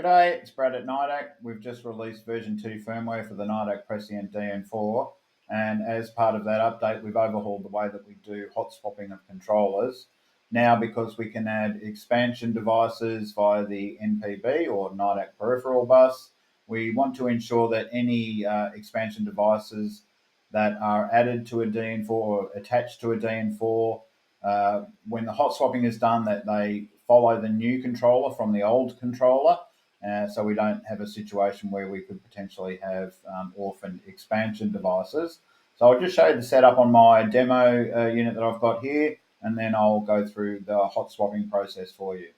G'day, it's Brad at NIDAC. We've just released version 2 firmware for the NIDAC Prescient DN4, and as part of that update, we've overhauled the way that we do hot swapping of controllers. Now, because we can add expansion devices via the NPB or NIDAC peripheral bus, we want to ensure that any expansion devices that are added to a DN4 or attached to a DN4, when the hot swapping is done, that they follow the new controller from the old controller. So we don't have a situation where we could potentially have orphaned expansion devices. So I'll just show you the setup on my demo unit that I've got here, and then I'll go through the hot swapping process for you.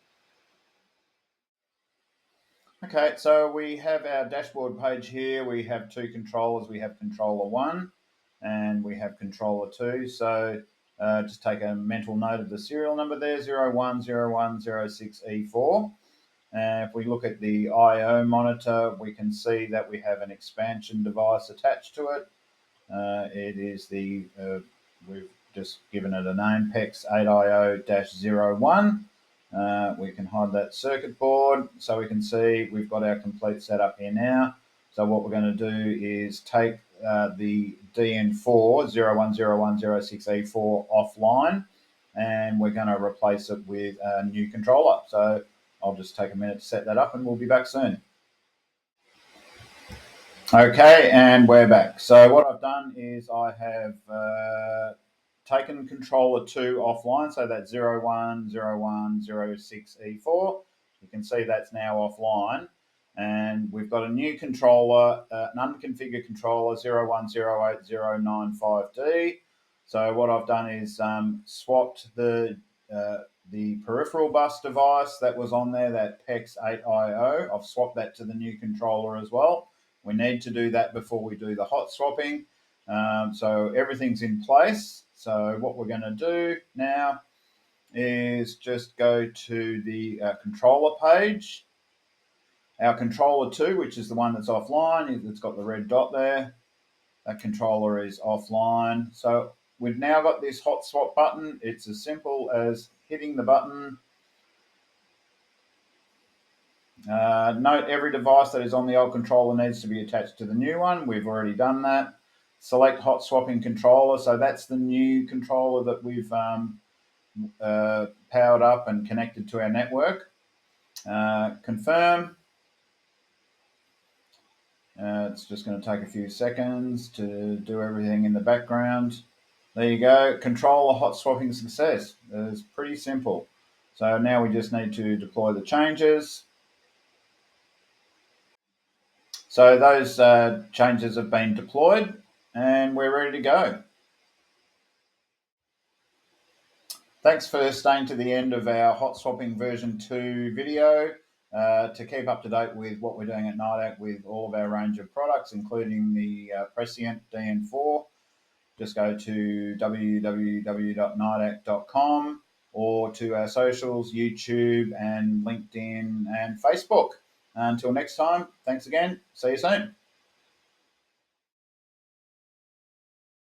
Okay, so we have our dashboard page here. We have two controllers. We have controller 1 and we have controller 2. So just take a mental note of the serial number there, 010106E4. If we look at the I/O monitor, we can see that we have an expansion device attached to it. It is the, we've just given it a name, PEX8IO-01. We can hide that circuit board so we can see we've got our complete setup here now. So what we're going to do is take the DN4 010106E4 offline, and we're going to replace it with a new controller. So I'll just take a minute to set that up and we'll be back soon. Okay, and we're back. So what I've done is I have taken controller 2 offline, so that's 010106E4. You can see that's now offline. And we've got a new controller, an unconfigured controller, 01080995D. So what I've done is swapped the peripheral bus device that was on there, that PEX8IO. I've swapped that to the new controller as well. We need to do that before we do the hot swapping. So everything's in place. So what we're going to do now is just go to the controller page. Our controller 2, which is the one that's offline, it's got the red dot there. That controller is offline. So we've now got this hot swap button. It's as simple as hitting the button. Note every device that is on the old controller needs to be attached to the new one. We've already done that. Select hot swapping controller. So that's the new controller that we've powered up and connected to our network. Confirm. It's just going to take a few seconds to do everything in the background. There you go, controller hot swapping success. It's pretty simple. So now we just need to deploy the changes. So those changes have been deployed and we're ready to go. Thanks for staying to the end of our hot swapping version 2 video. To keep up to date with what we're doing at NIDAC with all of our range of products, including the Prescient DN4, just go to www.nidac.com or to our socials, YouTube and LinkedIn and Facebook. Until next time, thanks again. See you soon.